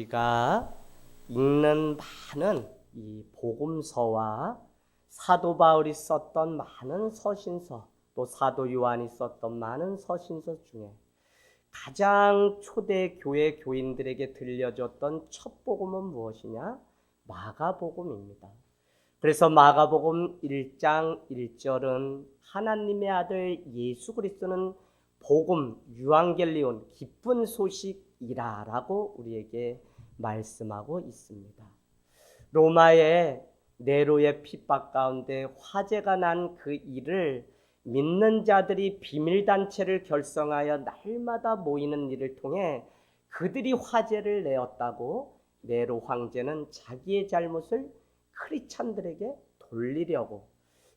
우리가 읽는 많은 이 복음서와 사도 바울이 썼던 많은 서신서, 또 사도 요한이 썼던 많은 서신서 중에 가장 초대 교회 교인들에게 들려줬던 첫 복음은 무엇이냐? 마가복음입니다. 그래서 마가복음 1장 1절은 하나님의 아들 예수 그리스도는 복음, 유앙겔리온, 기쁜 소식이라라고 우리에게 말씀하고 있습니다. 로마의 네로의 핍박 가운데 화재가 난 그 일을 믿는 자들이 비밀단체를 결성하여 날마다 모이는 일을 통해 그들이 화제를 내었다고 네로 황제는 자기의 잘못을 크리스찬들에게 돌리려고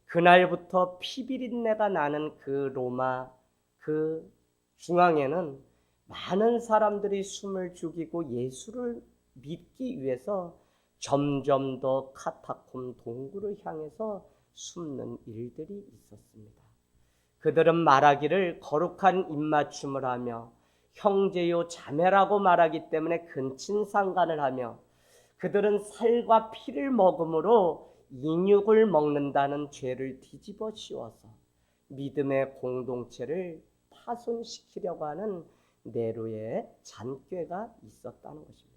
그날부터 피비린내가 나는 그 로마 그 중앙에는 많은 사람들이 숨을 죽이고 예수를 믿기 위해서 점점 더 카타콤 동굴을 향해서 숨는 일들이 있었습니다. 그들은 말하기를 거룩한 입맞춤을 하며 형제요 자매라고 말하기 때문에 근친상간을 하며 그들은 살과 피를 먹음으로 인육을 먹는다는 죄를 뒤집어 씌워서 믿음의 공동체를 파손시키려고 하는 네로의 잔꾀가 있었다는 것입니다.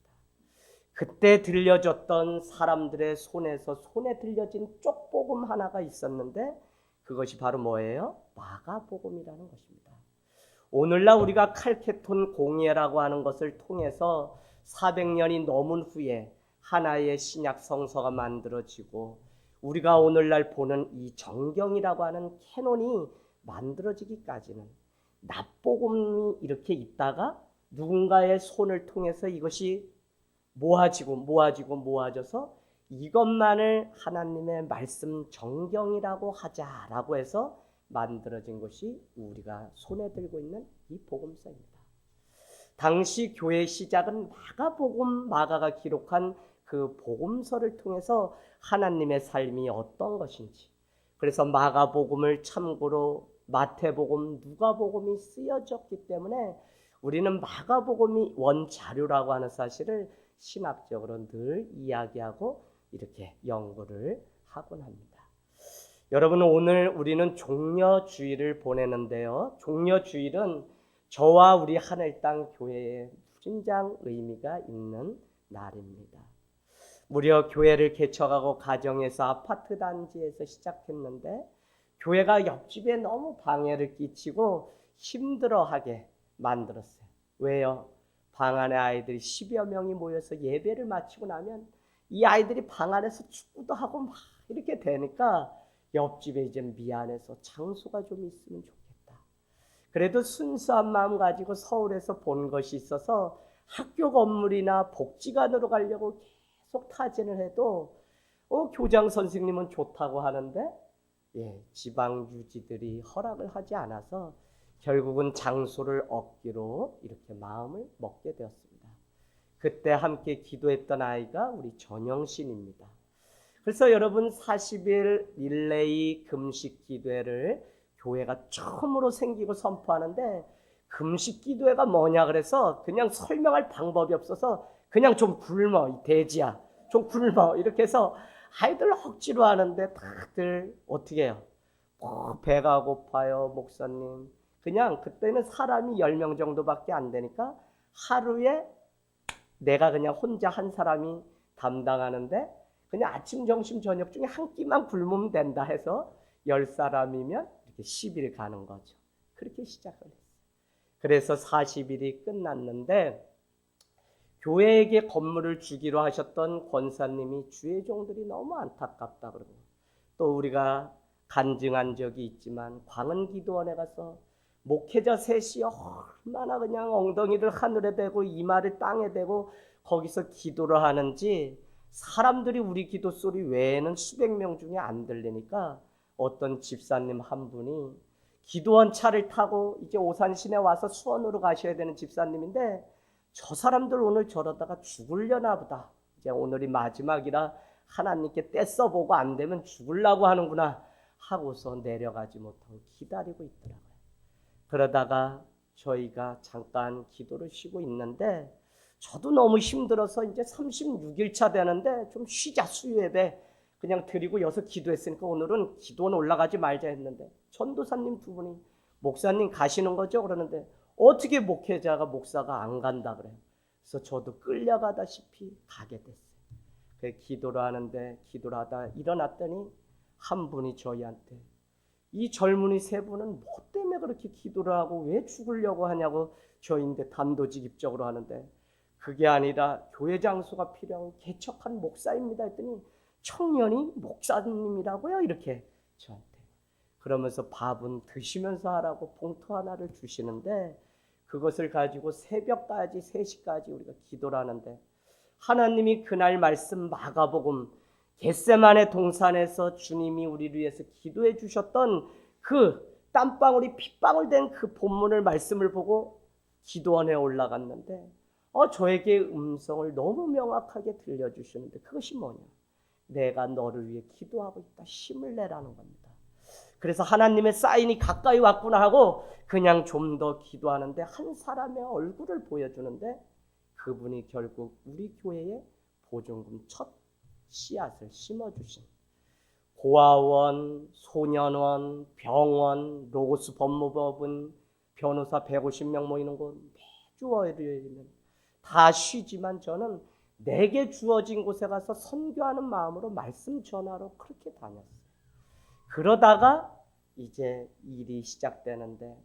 그때 들려줬던 사람들의 손에서 손에 들려진 쪽복음 하나가 있었는데 그것이 바로 뭐예요? 마가복음이라는 것입니다. 오늘날 우리가 칼케톤 공예라고 하는 것을 통해서 400년이 넘은 후에 하나의 신약 성서가 만들어지고 우리가 오늘날 보는 이 정경이라고 하는 캐논이 만들어지기까지는 납복음이 이렇게 있다가 누군가의 손을 통해서 이것이 모아져서 이것만을 하나님의 말씀 정경이라고 하자라고 해서 만들어진 것이 우리가 손에 들고 있는 이 복음서입니다. 당시 교회 시작은 마가가 기록한 그 복음서를 통해서 하나님의 삶이 어떤 것인지, 그래서 마가복음을 참고로 마태복음, 누가복음이 쓰여졌기 때문에 우리는 마가복음이 원자료라고 하는 사실을 신학적으로 늘 이야기하고 이렇게 연구를 하곤 합니다. 여러분, 오늘 우리는 종려주일을 보내는데요. 종려주일은 저와 우리 하늘 땅 교회에 무진장 의미가 있는 날입니다. 무려 교회를 개척하고 가정에서 아파트 단지에서 시작했는데 교회가 옆집에 너무 방해를 끼치고 힘들어하게 만들었어요. 왜요? 방 안에 아이들이 10여 명이 모여서 예배를 마치고 나면 이 아이들이 방 안에서 축구도 하고 막 이렇게 되니까 옆집에 이제 미안해서 장소가 좀 있으면 좋겠다. 그래도 순수한 마음 가지고 서울에서 본 것이 있어서 학교 건물이나 복지관으로 가려고 계속 타진을 해도 교장 선생님은 좋다고 하는데 지방 유지들이 허락을 하지 않아서 결국은 장소를 얻기로 이렇게 마음을 먹게 되었습니다. 그때 함께 기도했던 아이가 우리 전영신입니다. 그래서 여러분 40일 릴레이 금식 기도회를 교회가 처음으로 생기고 선포하는데 금식 기도회가 뭐냐 그래서 그냥 설명할 방법이 없어서 그냥 좀 굶어 이 돼지야 좀 굶어 이렇게 해서 아이들 억지로 하는데 다들 어떻게 해요? 배가 고파요 목사님. 그냥 그때는 사람이 10명 정도밖에 안 되니까 하루에 내가 그냥 혼자 한 사람이 담당하는데 그냥 아침, 점심, 저녁 중에 한 끼만 굶으면 된다 해서 10사람이면 이렇게 10일 가는 거죠. 그렇게 시작을 했어요. 그래서 40일이 끝났는데 교회에게 건물을 주기로 하셨던 권사님이 주의 종들이 너무 안타깝다 그러고 또 우리가 간증한 적이 있지만 광은기도원에 가서 목회자 셋이 얼마나 그냥 엉덩이를 하늘에 대고 이마를 땅에 대고 거기서 기도를 하는지 사람들이 우리 기도 소리 외에는 수백 명 중에 안 들리니까 어떤 집사님 한 분이 기도원 차를 타고 이제 오산시내 와서 수원으로 가셔야 되는 집사님인데 저 사람들 오늘 저러다가 죽으려나 보다. 이제 오늘이 마지막이라 하나님께 떼써보고 안 되면 죽으려고 하는구나 하고서 내려가지 못하고 기다리고 있더라고요. 그러다가 저희가 잠깐 기도를 쉬고 있는데 저도 너무 힘들어서 이제 36일차 되는데 좀 쉬자, 수요 예배 그냥 드리고 여기서 기도했으니까 오늘은 기도는 올라가지 말자 했는데 전도사님 두 분이 목사님 가시는 거죠? 그러는데 어떻게 목회자가 목사가 안 간다 그래요. 그래서 저도 끌려가다시피 가게 됐어요. 그 기도를 하는데 기도를 하다 일어났더니 한 분이 저희한테 이 젊은이 세 분은 뭐 때문에 그렇게 기도를 하고 왜 죽으려고 하냐고 저희인데 단도직입적으로 하는데 그게 아니라 교회 장소가 필요한 개척한 목사입니다 했더니 청년이 목사님이라고요? 이렇게 저한테. 그러면서 밥은 드시면서 하라고 봉투 하나를 주시는데 그것을 가지고 새벽까지 3시까지 우리가 기도를 하는데 하나님이 그날 말씀 마가복음 겟세마네 동산에서 주님이 우리를 위해서 기도해 주셨던 그 땀방울이 핏방울 된 그 본문을 말씀을 보고 기도원에 올라갔는데 저에게 음성을 너무 명확하게 들려주시는데 그것이 뭐냐? 내가 너를 위해 기도하고 있다. 힘을 내라는 겁니다. 그래서 하나님의 사인이 가까이 왔구나 하고 그냥 좀 더 기도하는데 한 사람의 얼굴을 보여주는데 그분이 결국 우리 교회에 보증금 첫 씨앗을 심어주신 고아원, 소년원, 병원, 로고스 법무법은 변호사 150명 모이는 곳 매주 월요일이면 다 쉬지만 저는 내게 주어진 곳에 가서 선교하는 마음으로 말씀 전하러 그렇게 다녔어요. 그러다가 이제 일이 시작되는데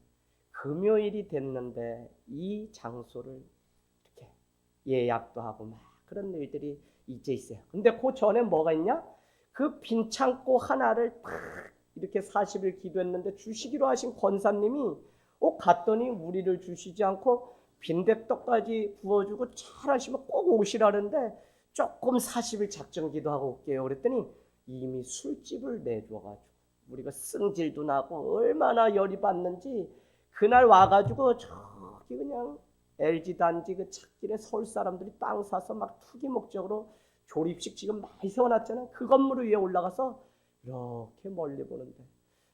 금요일이 됐는데 이 장소를 이렇게 예약도 하고 막 그런 일들이 이제 있어요. 근데 그 전에 뭐가 있냐? 그 빈 창고 하나를 딱 이렇게 40일 기도했는데 주시기로 하신 권사님이 갔더니 우리를 주시지 않고 빈대떡까지 구워주고 잘하시면 꼭 오시라는데 조금 40일 작정 기도하고 올게요. 그랬더니 이미 술집을 내줘가지고 우리가 승질도 나고 얼마나 열이 받는지 그날 와가지고 저기 그냥 LG 단지 그 찾길에 서울 사람들이 땅 사서 막 투기 목적으로 조립식 지금 많이 세워놨잖아요. 그 건물 위에 올라가서 이렇게 멀리 보는데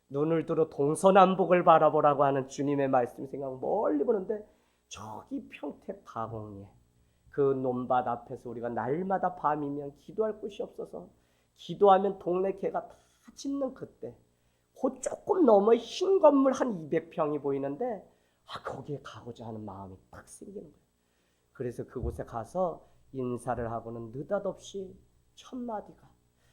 눈을 들어 동서남북을 바라보라고 하는 주님의 말씀 생각 멀리 보는데 저기 평택 가공리에 그 논밭 앞에서 우리가 날마다 밤이면 기도할 곳이 없어서 기도하면 동네 개가 다 짖는 그때 그 조금 넘어 흰 건물 한 200평이 보이는데 거기에 가고자 하는 마음이 딱 생기는 거예요. 그래서 그곳에 가서 인사를 하고는 느닷없이 첫 마디가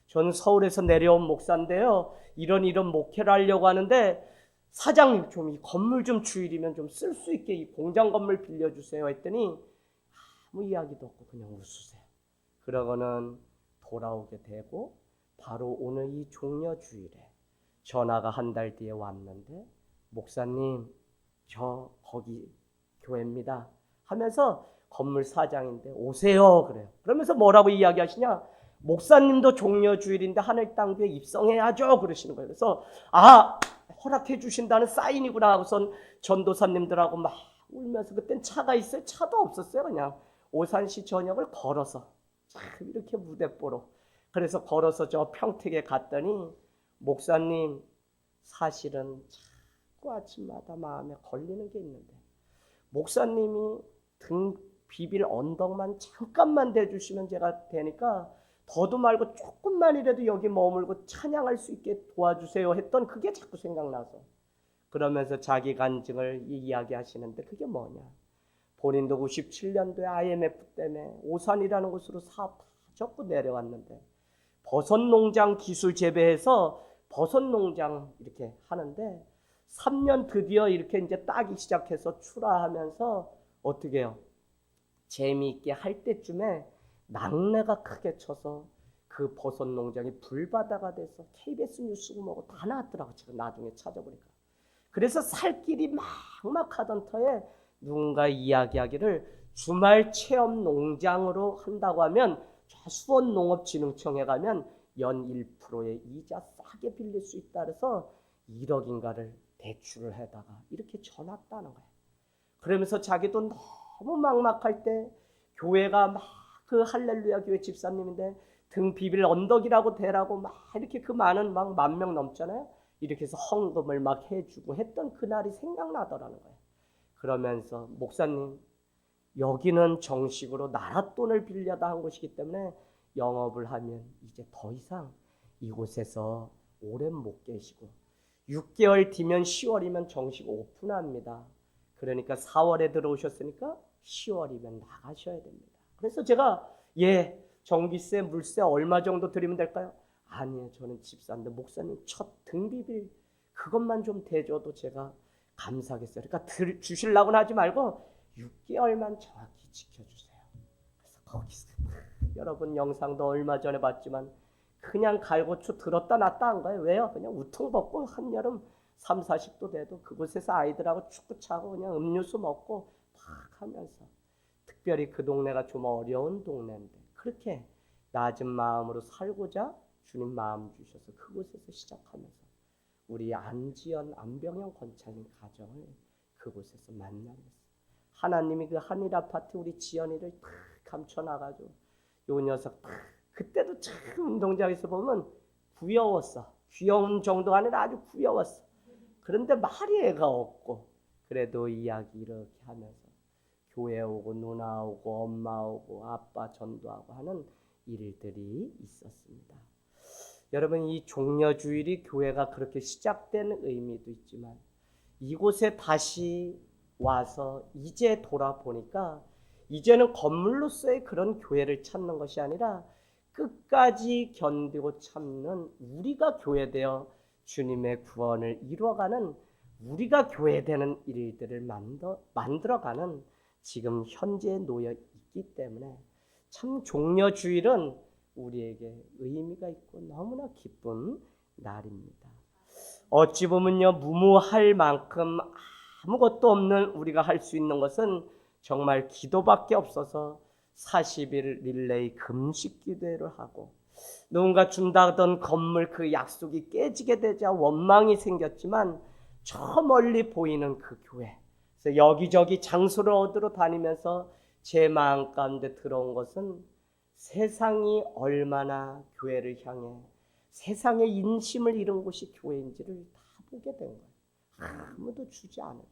저는 서울에서 내려온 목사인데요. 이런 목회를 하려고 하는데 사장님 좀 이 건물 좀 주일이면 좀 쓸 수 있게 이 공장 건물 빌려주세요 했더니 아무 이야기도 없고 그냥 웃으세요. 그러고는 돌아오게 되고 바로 오늘 이 종려 주일에 전화가 한 달 뒤에 왔는데 목사님 저 거기 교회입니다 하면서 건물 사장인데 오세요 그래요. 그러면서 뭐라고 이야기하시냐? 목사님도 종려 주일인데 하늘 땅 교회 입성해야죠 그러시는 거예요. 그래서 허락해 주신다는 사인이구나 하고선 전도사님들하고 막 울면서 그땐 차가 있어요? 차도 없었어요. 그냥 오산시 전역을 걸어서 이렇게 무대 보러 그래서 걸어서 저 평택에 갔더니 목사님 사실은 자꾸 아침마다 마음에 걸리는 게 있는데 목사님이 등 비빌 언덕만 잠깐만 대주시면 제가 되니까 더도 말고 조금만이라도 여기 머물고 찬양할 수 있게 도와주세요 했던 그게 자꾸 생각나서 그러면서 자기 간증을 이야기하시는데 그게 뭐냐? 본인도 97년도에 IMF 때문에 오산이라는 곳으로 사업 다 접고 내려왔는데 버섯 농장 기술 재배해서 버섯 농장 이렇게 하는데 3년 드디어 이렇게 이제 따기 시작해서 출하하면서 어떻게 해요? 재미있게 할 때쯤에 낙뢰가 크게 쳐서 그 버섯 농장이 불바다가 돼서 KBS 뉴스고 뭐고 다 나왔더라고. 제가 나중에 찾아보니까. 그래서 살 길이 막막하던 터에 누군가 이야기하기를 주말 체험 농장으로 한다고 하면 수원농업진흥청에 가면 연 1%의 이자 싸게 빌릴 수 있다 그래서 1억인가를 대출을 해다가 이렇게 전왔다는 거예요. 그러면서 자기도 너무 막막할 때 교회가 막 그 할렐루야 교회 집사님인데 등 비빌 언덕이라고 대라고 막 이렇게 그 많은 막 10,000명 넘잖아요. 이렇게 해서 헌금을 막 해주고 했던 그날이 생각나더라는 거예요. 그러면서 목사님 여기는 정식으로 나라 돈을 빌려다 한 곳이기 때문에 영업을 하면 이제 더 이상 이곳에서 오래 못 계시고 6개월 뒤면 10월이면 정식 오픈합니다. 그러니까 4월에 들어오셨으니까 10월이면 나가셔야 됩니다. 그래서 제가 전기세, 물세 얼마 정도 드리면 될까요? 아니요, 저는 집사인데 목사님 첫 등비bil 그것만 좀 대줘도 제가 감사하겠어요. 그러니까 주시려고는 하지 말고 6개월만 정확히 지켜주세요. 그래서 거기서 여러분 영상도 얼마 전에 봤지만 그냥 갈고추 들었다 놨다 한 거예요. 왜요? 그냥 우통 벗고 한여름 3, 40도 돼도 그곳에서 아이들하고 축구 차고 그냥 음료수 먹고 막 하면서, 특별히 그 동네가 좀 어려운 동네인데 그렇게 낮은 마음으로 살고자 주님 마음 주셔서 그곳에서 시작하면서 우리 안지연, 안병영 권차님 가정을 그곳에서 만나면서 하나님이 그 한일 아파트 우리 지연이를 탁 감춰놔가지고 요 녀석 그때도 참 운동장에서 보면 귀여웠어. 귀여운 정도가 아니라 아주 귀여웠어. 그런데 말이 애가 없고 그래도 이야기 이렇게 하면서 교회 오고 누나 오고 엄마 오고 아빠 전도하고 하는 일들이 있었습니다. 여러분, 이 종려주일이 교회가 그렇게 시작된 의미도 있지만 이곳에 다시 와서 이제 돌아보니까 이제는 건물로서의 그런 교회를 찾는 것이 아니라 끝까지 견디고 참는 우리가 교회되어 주님의 구원을 이루어가는, 우리가 교회되는 일들을 만들어가는 지금 현재에 놓여 있기 때문에 참 종려주일은 우리에게 의미가 있고 너무나 기쁜 날입니다. 어찌 보면요, 무모할 만큼 아무것도 없는 우리가 할 수 있는 것은 정말 기도밖에 없어서 40일 릴레이 금식 기도를 하고, 누군가 준다던 건물 그 약속이 깨지게 되자 원망이 생겼지만 저 멀리 보이는 그 교회, 그래서 여기저기 장소를 얻으러 다니면서 제 마음 가운데 들어온 것은 세상이 얼마나 교회를 향해 세상의 인심을 잃은 곳이 교회인지를 다 보게 된 거예요. 아무도 주지 않으려고.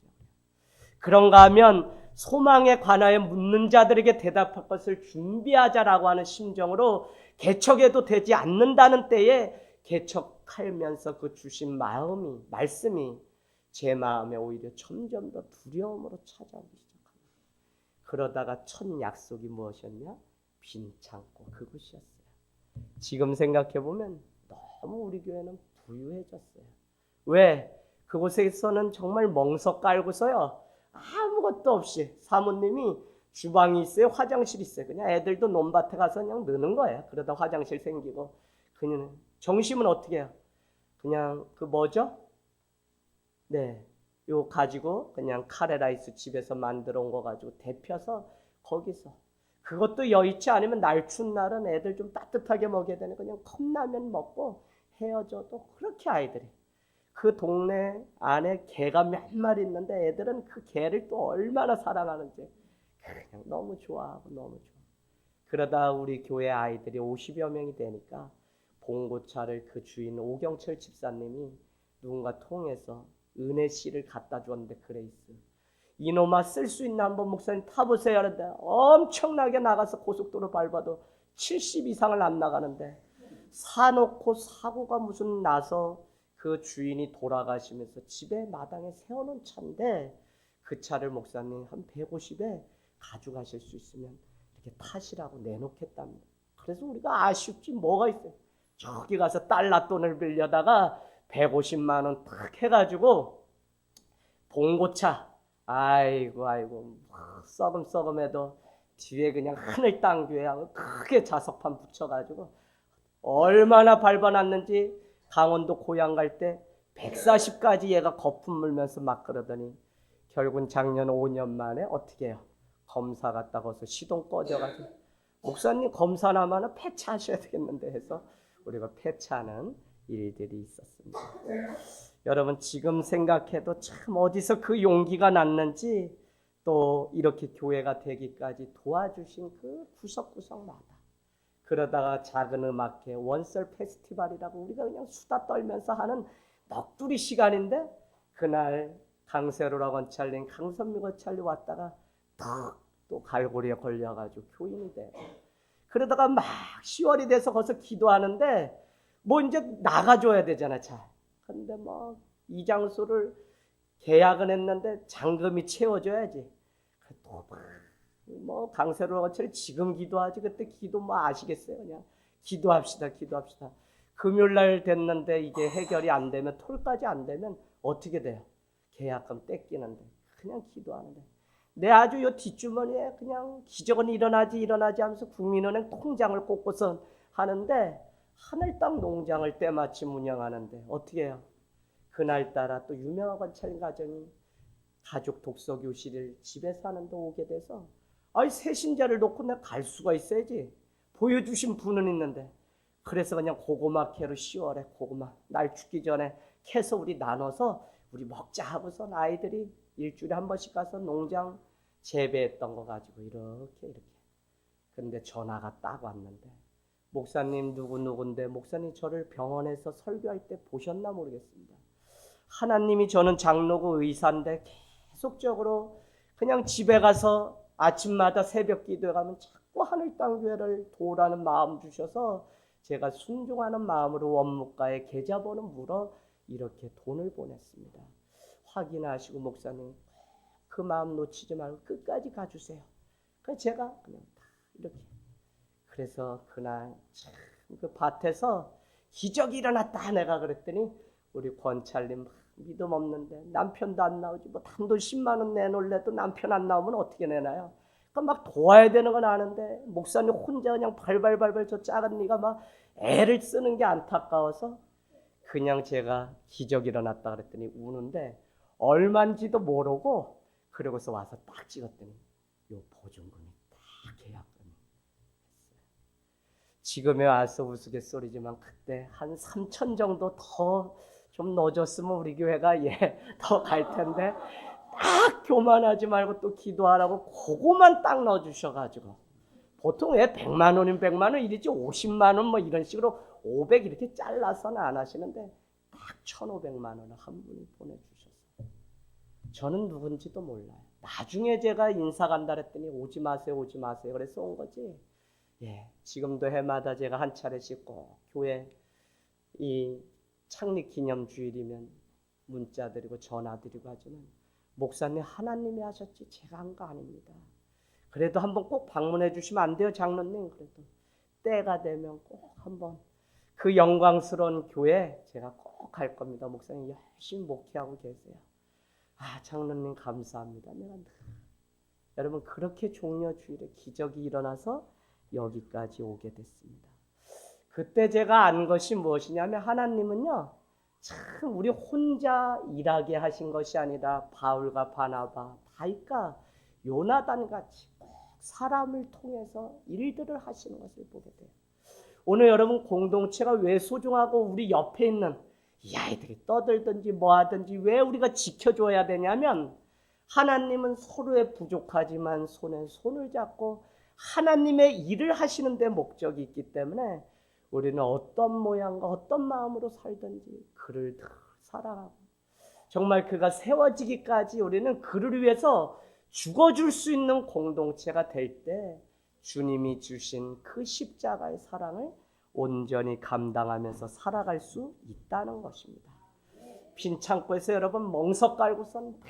그런가 하면 소망에 관하여 묻는 자들에게 대답할 것을 준비하자라고 하는 심정으로 개척해도 되지 않는다는 때에 개척하면서 그 주신 말씀이 제 마음에 오히려 점점 더 두려움으로 찾아오기 시작합니다. 그러다가 첫 약속이 무엇이었냐? 빈 창고, 그곳이었어요. 지금 생각해보면 너무 우리 교회는 부유해졌어요. 왜? 그곳에서는 정말 멍석 깔고서요, 아무것도 없이 사모님이 주방이 있어요, 화장실이 있어요. 그냥 애들도 논밭에 가서 그냥 느는 거예요. 그러다 화장실 생기고. 그냥 정심은 어떻게 해요? 그냥 그 뭐죠? 요 가지고 그냥 카레라이스 집에서 만들어 온 거 가지고 데펴서 거기서, 그것도 여의치 않으면 날 추운 날은 애들 좀 따뜻하게 먹여야 되는 그냥 컵라면 먹고 헤어져도 그렇게 아이들이, 그 동네 안에 개가 몇 마리 있는데 애들은 그 개를 또 얼마나 사랑하는지 그냥 너무 좋아하고 너무 좋아. 그러다 우리 교회 아이들이 50여 명이 되니까 봉고차를 그 주인 오경철 집사님이 누군가 통해서 은혜 씨를 갖다 줬는데, 그레이스 이놈아 쓸 수 있나 한번 목사님 타보세요 하는데 엄청나게 나가서 고속도로 밟아도 70 이상을 안 나가는데 사놓고 사고가 무슨 나서 그 주인이 돌아가시면서 집에 마당에 세워놓은 차인데 그 차를 목사님 한 150에 가져가실 수 있으면 이렇게 타시라고 내놓겠답니다. 그래서 우리가 아쉽지 뭐가 있어요. 저기 가서 달러 돈을 빌려다가 150만 원 탁 해가지고 봉고차, 아이고 썩음해도 뒤에 그냥 하늘 땅 교회하고 크게 자석판 붙여가지고 얼마나 밟아놨는지, 강원도 고향 갈 때 140까지 얘가 거품 물면서 막 그러더니 결국은 작년 5년 만에 어떻게 해요? 검사 갔다 가서 시동 꺼져가지고 목사님 검사나마는 폐차하셔야 되겠는데 해서 우리가 폐차하는 일들이 있었습니다. 여러분, 지금 생각해도 참 어디서 그 용기가 났는지, 또 이렇게 교회가 되기까지 도와주신 그 구석구석마다, 그러다가 작은 음악회 원설 페스티벌이라고 우리가 그냥 수다 떨면서 하는 넋두리 시간인데, 그날 강세로라 권찰님, 강선미 권찰님 왔다가 또 또 갈고리에 걸려가지고 교인이 돼. 그러다가 막 10월이 돼서 거기서 기도하는데 뭐 이제 나가줘야 되잖아. 자, 근데 뭐 이 장소를 계약은 했는데 잔금이 채워줘야지. 뭐 강세로 어차피 지금 기도하지 그때 기도 뭐 아시겠어요? 그냥 기도합시다. 금요일날 됐는데 이게 해결이 안 되면 톨까지 안 되면 어떻게 돼요? 계약금 떼끼는데 그냥 기도하는데 내 아주 요 뒷주머니에 그냥 기적은 일어나지 하면서 국민은행 통장을 꽂고서 하는데 하늘 땅 농장을 때마침 운영하는데 어떻게 해요? 그날따라 또 유명한 관찰 가정이 가족 독서 교실을 집에서 하는데 오게 돼서 아이 새신자를 놓고 내가 갈 수가 있어야지. 보여주신 분은 있는데 그래서 그냥 고구마 캐로 10월에 고구마 날 죽기 전에 캐서 우리 나눠서 우리 먹자 하고서 아이들이 일주일에 한 번씩 가서 농장 재배했던 거 가지고 이렇게 근데 전화가 딱 왔는데 목사님 누군데 목사님 저를 병원에서 설교할 때 보셨나 모르겠습니다. 하나님이 저는 장로고 의사인데 계속적으로 그냥 집에 가서 아침마다 새벽 기도에 가면 자꾸 하늘 땅 교회를 도우라는 마음 주셔서 제가 순종하는 마음으로 원무과에 계좌번호 물어 이렇게 돈을 보냈습니다. 확인하시고 목사님 그 마음 놓치지 말고 끝까지 가주세요. 그래서 제가 그냥 다 이렇게 그래서 그날 참 그 밭에서 기적이 일어났다 내가 그랬더니 우리 권찰님 믿음 없는데 남편도 안 나오지 뭐 단돈 10만 원 내놓을래도 남편 안 나오면 어떻게 내나요? 그러니까 막 도와야 되는 건 아는데 목사님 혼자 그냥 발발발발 저 작은 니가 막 애를 쓰는 게 안타까워서 그냥 제가 기적이 일어났다 그랬더니 우는데 얼마인지도 모르고 그러고서 와서 딱 찍었더니 요 보증금이 딱 계약금이 했어요. 지금에 와서 우스갯소리지만 그때 한 3천 정도 더 좀 넣어줬으면 우리 교회가 더 갈 텐데 딱 교만하지 말고 또 기도하라고 그거만 딱 넣어주셔가지고 보통 왜 100만 원이면 100만 원 이랬지 50만 원 뭐 이런 식으로 500 이렇게 잘라서는 안 하시는데 딱 1,500만 원을 한 분이 보내주셨어요. 저는 누군지도 몰라요. 나중에 제가 인사 간다 그랬더니 오지 마세요 그래서 온 거지. 지금도 해마다 제가 한 차례씩 꼭 교회 이 창립 기념 주일이면 문자 드리고 전화 드리고 하지만 목사님 하나님이 하셨지 제가 한 거 아닙니다. 그래도 한번 꼭 방문해 주시면 안 돼요 장로님? 그래도 때가 되면 꼭 한번 그 영광스러운 교회 제가 꼭 갈 겁니다. 목사님 열심히 목회하고 계세요. 장로님 감사합니다. 여러분 그렇게 종려 주일에 기적이 일어나서 여기까지 오게 됐습니다. 그때 제가 안 것이 무엇이냐면 하나님은요 참 우리 혼자 일하게 하신 것이 아니라 바울과 바나바, 다윗과 요나단 같이 꼭 사람을 통해서 일들을 하시는 것을 보게 돼요. 오늘 여러분 공동체가 왜 소중하고 우리 옆에 있는 이 아이들이 떠들든지 뭐 하든지 왜 우리가 지켜줘야 되냐면 하나님은 서로의 부족하지만 손에 손을 잡고 하나님의 일을 하시는 데 목적이 있기 때문에 우리는 어떤 모양과 어떤 마음으로 살든지 그를 늘 사랑하고 정말 그가 세워지기까지 우리는 그를 위해서 죽어줄 수 있는 공동체가 될 때 주님이 주신 그 십자가의 사랑을 온전히 감당하면서 살아갈 수 있다는 것입니다. 빈 창고에서 여러분 멍석 깔고선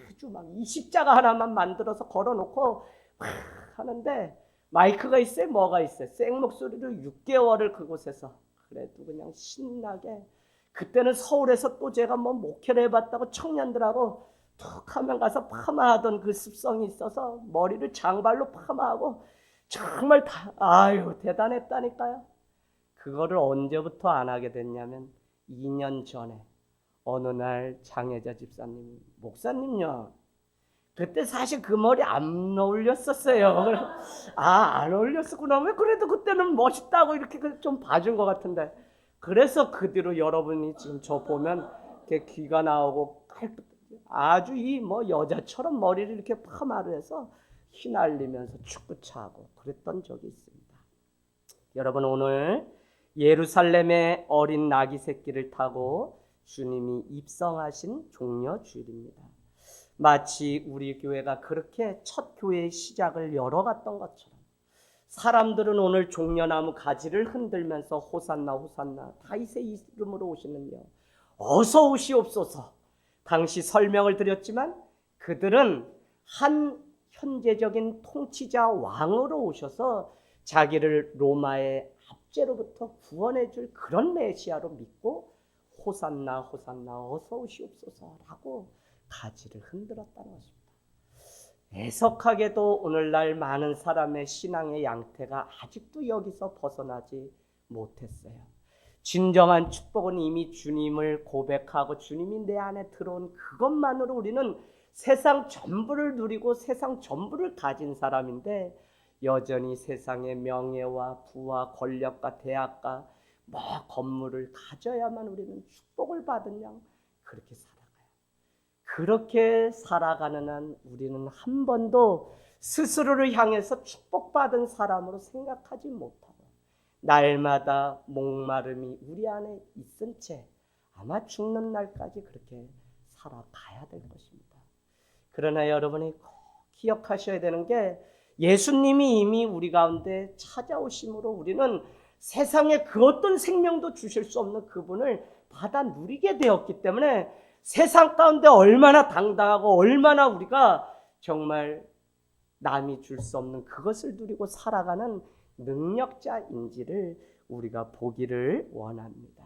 아주 막 이 십자가 하나만 만들어서 걸어놓고 막 하는데 마이크가 있어요? 뭐가 있어요? 생목소리로 6개월을 그곳에서 그래도 그냥 신나게 그때는 서울에서 또 제가 뭐 목회를 해봤다고 청년들하고 툭 하면 가서 파마하던 그 습성이 있어서 머리를 장발로 파마하고 정말 대단했다니까요. 그거를 언제부터 안 하게 됐냐면 2년 전에 어느 날 장혜자 집사님이 목사님요 그때 사실 그 머리 안 어울렸었어요. 안 어울렸었구나. 왜 그래도 그때는 멋있다고 이렇게 좀 봐준 것 같은데 그래서 그 뒤로 여러분이 지금 저 보면 이렇게 귀가 나오고 아주 이 뭐 여자처럼 머리를 이렇게 파마를 해서 휘날리면서 축구차고 그랬던 적이 있습니다. 여러분 오늘 예루살렘의 어린 나귀 새끼를 타고 주님이 입성하신 종려 주일입니다. 마치 우리 교회가 그렇게 첫 교회의 시작을 열어갔던 것처럼 사람들은 오늘 종려나무 가지를 흔들면서 호산나 호산나 다윗의 이름으로 오시는요 어서 오시옵소서. 당시 설명을 드렸지만 그들은 한 현재적인 통치자 왕으로 오셔서 자기를 로마의 압제로부터 구원해 줄 그런 메시아로 믿고 호산나 호산나 어서 오시옵소서라고 가지를 흔들었다는 것입니다. 애석하게도 오늘날 많은 사람의 신앙의 양태가 아직도 여기서 벗어나지 못했어요. 진정한 축복은 이미 주님을 고백하고 주님이 내 안에 들어온 그것만으로 우리는 세상 전부를 누리고 세상 전부를 가진 사람인데 여전히 세상의 명예와 부와 권력과 대학과 건물을 가져야만 우리는 축복을 받은 양 그렇게 살아가요. 그렇게 살아가는 한 우리는 한 번도 스스로를 향해서 축복받은 사람으로 생각하지 못하고 날마다 목마름이 우리 안에 있은 채 아마 죽는 날까지 그렇게 살아가야 될 것입니다. 그러나 여러분이 꼭 기억하셔야 되는 게 예수님이 이미 우리 가운데 찾아오심으로 우리는 세상에 그 어떤 생명도 주실 수 없는 그분을 받아 누리게 되었기 때문에 세상 가운데 얼마나 당당하고 얼마나 우리가 정말 남이 줄 수 없는 그것을 누리고 살아가는 능력자인지를 우리가 보기를 원합니다.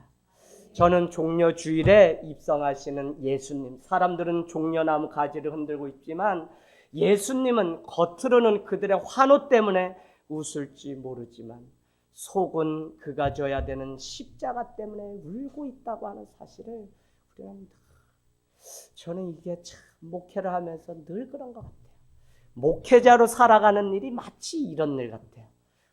저는 종려주일에 입성하시는 예수님, 사람들은 종려나무 가지를 흔들고 있지만 예수님은 겉으로는 그들의 환호 때문에 웃을지 모르지만 속은 그가 져야 되는 십자가 때문에 울고 있다고 하는 사실을 우리는 저는 이게 참 목회를 하면서 늘 그런 것 같아요. 목회자로 살아가는 일이 마치 이런 일 같아요.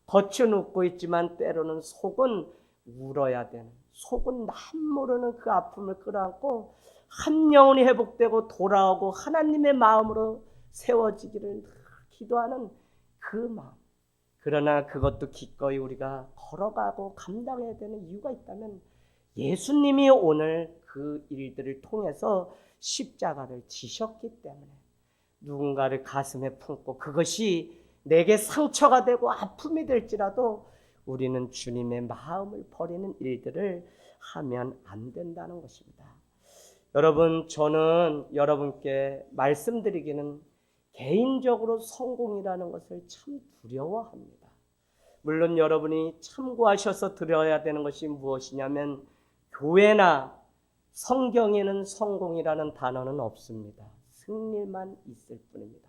겉은 웃고 있지만 때로는 속은 울어야 되는, 속은 남 모르는 그 아픔을 끌어안고 한 영혼이 회복되고 돌아오고 하나님의 마음으로 세워지기를 기도하는 그 마음. 그러나 그것도 기꺼이 우리가 걸어가고 감당해야 되는 이유가 있다면 예수님이 오늘 그 일들을 통해서 십자가를 지셨기 때문에 누군가를 가슴에 품고 그것이 내게 상처가 되고 아픔이 될지라도 우리는 주님의 마음을 버리는 일들을 하면 안 된다는 것입니다. 여러분, 저는 여러분께 말씀드리기는 개인적으로 성공이라는 것을 참 두려워합니다. 물론 여러분이 참고하셔서 들어야 되는 것이 무엇이냐면 교회나 성경에는 성공이라는 단어는 없습니다. 승리만 있을 뿐입니다.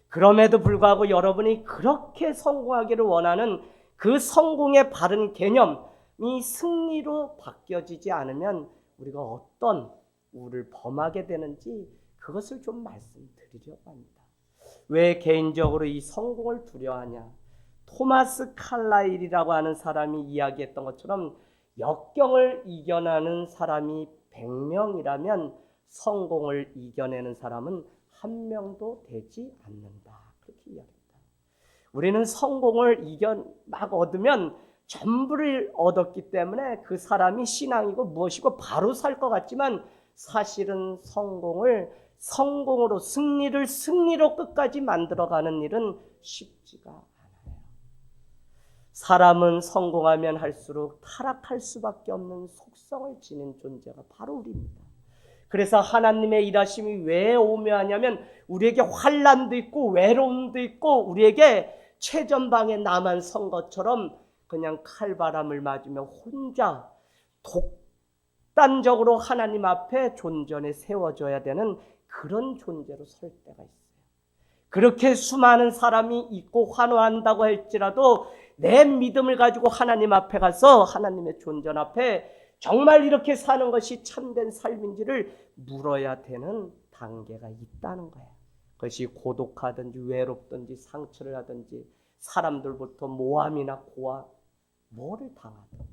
그럼에도 불구하고 여러분이 그렇게 성공하기를 원하는 그 성공의 바른 개념이 승리로 바뀌어지지 않으면 우리가 어떤 우를 범하게 되는지 그것을 좀 말씀드리려고 합니다. 왜 개인적으로 이 성공을 두려워하냐? 토마스 칼라일이라고 하는 사람이 이야기했던 것처럼 역경을 이겨내는 사람이 100명이라면 성공을 이겨내는 사람은 1명도 되지 않는다. 그렇게 이야기합니다. 우리는 성공을 막 얻으면 전부를 얻었기 때문에 그 사람이 신앙이고 무엇이고 바로 살 것 같지만 사실은 성공으로 승리로 끝까지 만들어가는 일은 쉽지가 않아요. 사람은 성공하면 할수록 타락할 수밖에 없는 속성을 지닌 존재가 바로 우리입니다. 그래서 하나님의 일하심이 왜 오묘하냐면 우리에게 환난도 있고 외로움도 있고 우리에게 최전방에 나만 선 것처럼 그냥 칼바람을 맞으며 혼자 독단적으로 하나님 앞에 존전에 세워져야 되는 그런 존재로 설 때가 있어요. 그렇게 수많은 사람이 있고 환호한다고 할지라도 내 믿음을 가지고 하나님 앞에 가서 하나님의 존전 앞에 정말 이렇게 사는 것이 참된 삶인지를 물어야 되는 단계가 있다는 거예요. 그것이 고독하든지 외롭든지 상처를 하든지 사람들부터 모함이나 고아 뭐를 당하든지.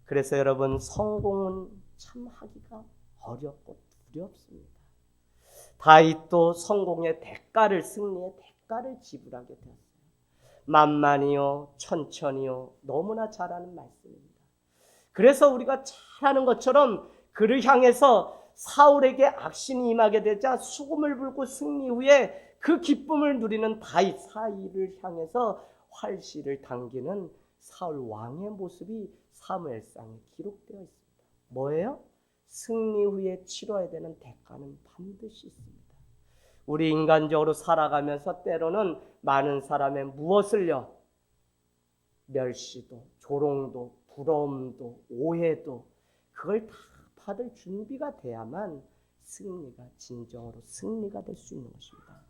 그래서 여러분 성공은 참 하기가 어렵고 두렵습니다. 다윗도 성공의 대가를 승리의 대가를 지불하게 되었어요. 만만히요 천천히요 너무나 잘하는 말씀입니다. 그래서 우리가 잘하는 것처럼 그를 향해서 사울에게 악신이 임하게 되자 수금을 불고 승리 후에 그 기쁨을 누리는 다윗 사이를 향해서 활시를 당기는 사울 왕의 모습이 사무엘상에 기록되어 있습니다. 뭐예요? 승리 후에 치러야 되는 대가는 반드시 있습니다. 우리 인간적으로 살아가면서 때로는 많은 사람의 무엇을요? 멸시도, 조롱도, 부러움도, 오해도 그걸 다 받을 준비가 돼야만 승리가 진정으로 승리가 될 수 있는 것입니다.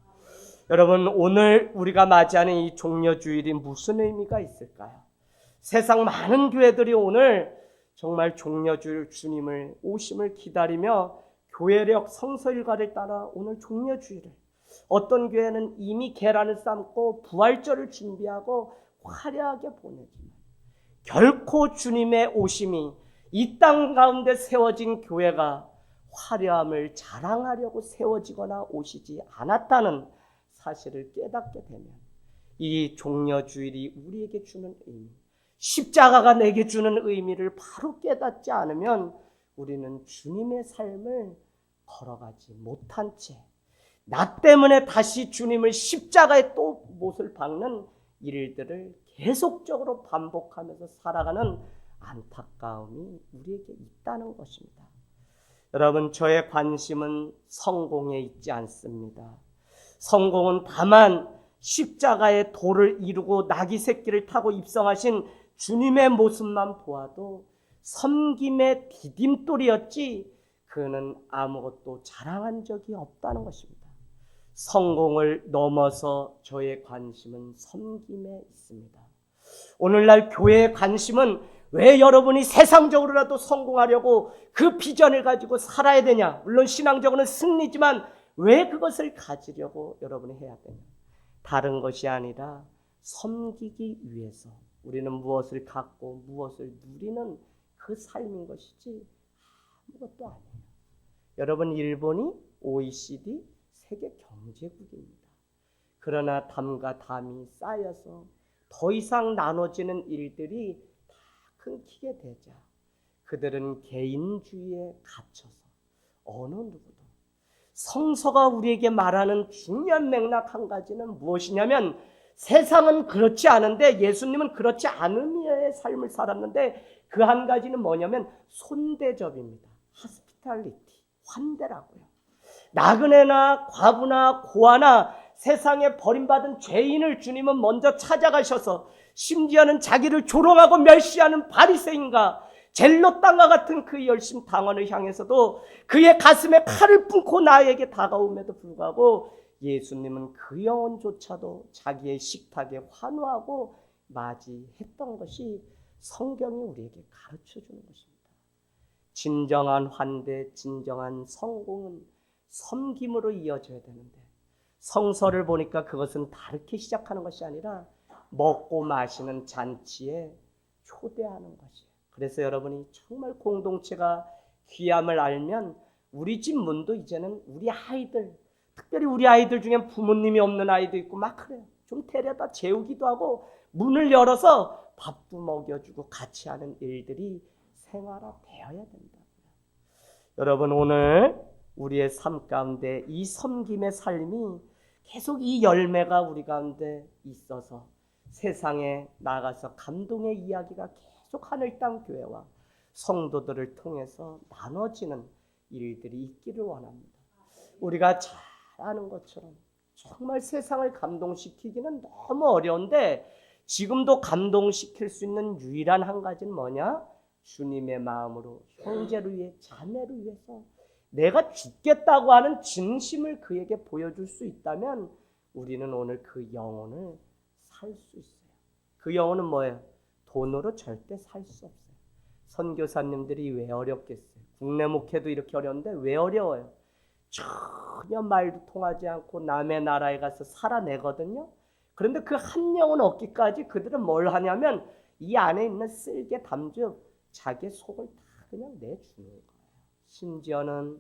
여러분, 오늘 우리가 맞이하는 이 종려주일이 무슨 의미가 있을까요? 세상 많은 교회들이 오늘 정말 종려주일 주님을 오심을 기다리며 교회력 성서일가를 따라 오늘 종려주일을, 어떤 교회는 이미 계란을 삶고 부활절을 준비하고 화려하게 보내지만 결코 주님의 오심이 이 땅 가운데 세워진 교회가 화려함을 자랑하려고 세워지거나 오시지 않았다는 사실을 깨닫게 되면 이 종려주일이 우리에게 주는 의미, 십자가가 내게 주는 의미를 바로 깨닫지 않으면 우리는 주님의 삶을 걸어가지 못한 채 나 때문에 다시 주님을 십자가에 또 못을 박는 일들을 계속적으로 반복하면서 살아가는 안타까움이 우리에게 있다는 것입니다. 여러분, 저의 관심은 성공에 있지 않습니다. 성공은 다만 십자가의 도를 이루고 나귀 새끼를 타고 입성하신 주님의 모습만 보아도 섬김의 디딤돌이었지 그는 아무것도 자랑한 적이 없다는 것입니다. 성공을 넘어서 저의 관심은 섬김에 있습니다. 오늘날 교회의 관심은 왜 여러분이 세상적으로라도 성공하려고 그 비전을 가지고 살아야 되냐? 물론 신앙적으로는 승리지만 왜 그것을 가지려고 여러분이 해야 되냐? 다른 것이 아니라 섬기기 위해서 우리는 무엇을 갖고 무엇을 누리는 그 삶인 것이지 아무것도 아니에요. 여러분, 일본이 OECD 세계 경제국입니다. 그러나 담과 담이 쌓여서 더 이상 나눠지는 일들이 다 끊기게 되자 그들은 개인주의에 갇혀서 어느 누구도 성서가 우리에게 말하는 중요한 맥락 한 가지는 무엇이냐면 세상은 그렇지 않은데 예수님은 그렇지 않으며의 삶을 살았는데 그 한 가지는 뭐냐면 손대접입니다. hospitality, 환대라고요. 나그네나 과부나 고아나 세상에 버림받은 죄인을 주님은 먼저 찾아가셔서 심지어는 자기를 조롱하고 멸시하는 바리새인과 젤로 땅과 같은 그 열심 당원을 향해서도 그의 가슴에 칼을 품고 나에게 다가옴에도 불구하고 예수님은 그 영혼조차도 자기의 식탁에 환호하고 맞이했던 것이 성경이 우리에게 가르쳐주는 것입니다. 진정한 환대, 진정한 성공은 섬김으로 이어져야 되는데 성서를 보니까 그것은 다르게 시작하는 것이 아니라 먹고 마시는 잔치에 초대하는 것이에요. 그래서 여러분이 정말 공동체가 귀함을 알면 우리 집 문도 이제는 우리 아이들, 특별히 우리 아이들 중엔 부모님이 없는 아이도 있고 막 그래요. 좀 데려다 재우기도 하고 문을 열어서 밥도 먹여주고 같이 하는 일들이 생활화되어야 된다고요. 여러분, 오늘 우리의 삶 가운데 이 섬김의 삶이 계속 이 열매가 우리 가운데 있어서 세상에 나가서 감동의 이야기가 계속 하늘 땅 교회와 성도들을 통해서 나눠지는 일들이 있기를 원합니다. 우리가 잘 아는 것처럼 정말 세상을 감동시키기는 너무 어려운데 지금도 감동시킬 수 있는 유일한 한 가지는 뭐냐? 주님의 마음으로 형제를 위해 자매를 위해서 내가 죽겠다고 하는 진심을 그에게 보여줄 수 있다면 우리는 오늘 그 영혼을 살 수 있어요. 그 영혼은 뭐예요? 돈으로 절대 살 수 없어요. 선교사님들이 왜 어렵겠어요? 국내 목회도 이렇게 어려운데 왜 어려워요? 전혀 말도 통하지 않고 남의 나라에 가서 살아내거든요. 그런데 그 한 영혼 얻기까지 그들은 뭘 하냐면 이 안에 있는 쓸개 담즙 자기 속을 다 그냥 내주는 거예요. 심지어는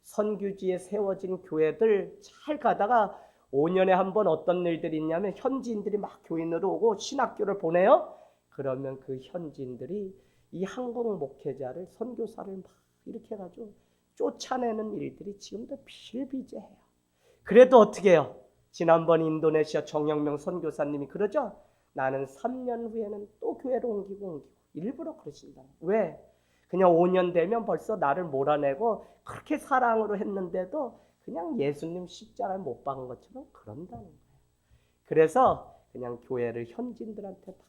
선교지에 세워진 교회들 잘 가다가 5년에 한 번 어떤 일들이 있냐면 현지인들이 막 교인으로 오고 신학교를 보내요. 그러면 그 현지인들이 이 한국 목회자를 선교사를 막 이렇게 해가지고 쫓아내는 일들이 지금도 비일비재해요. 그래도 어떻게 해요? 지난번 인도네시아 정영명 선교사님이 그러죠? 나는 3년 후에는 또 교회로 옮기고 일부러 그러신다. 왜? 그냥 5년 되면 벌써 나를 몰아내고 그렇게 사랑으로 했는데도 그냥 예수님 십자가를 못 박은 것처럼 그런다는 거예요. 그래서 그냥 교회를 현지인들한테 다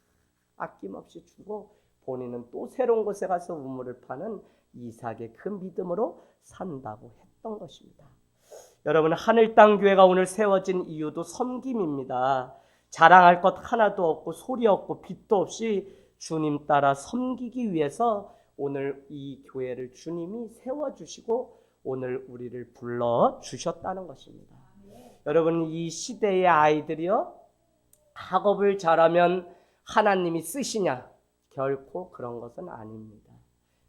아낌없이 주고 본인은 또 새로운 곳에 가서 우물을 파는 이삭의 그 믿음으로 산다고 했던 것입니다. 여러분, 하늘 땅 교회가 오늘 세워진 이유도 섬김입니다. 자랑할 것 하나도 없고 소리 없고 빛도 없이 주님 따라 섬기기 위해서 오늘 이 교회를 주님이 세워주시고 오늘 우리를 불러주셨다는 것입니다. 여러분, 이 시대의 아이들이요, 학업을 잘하면 하나님이 쓰시냐? 결코 그런 것은 아닙니다.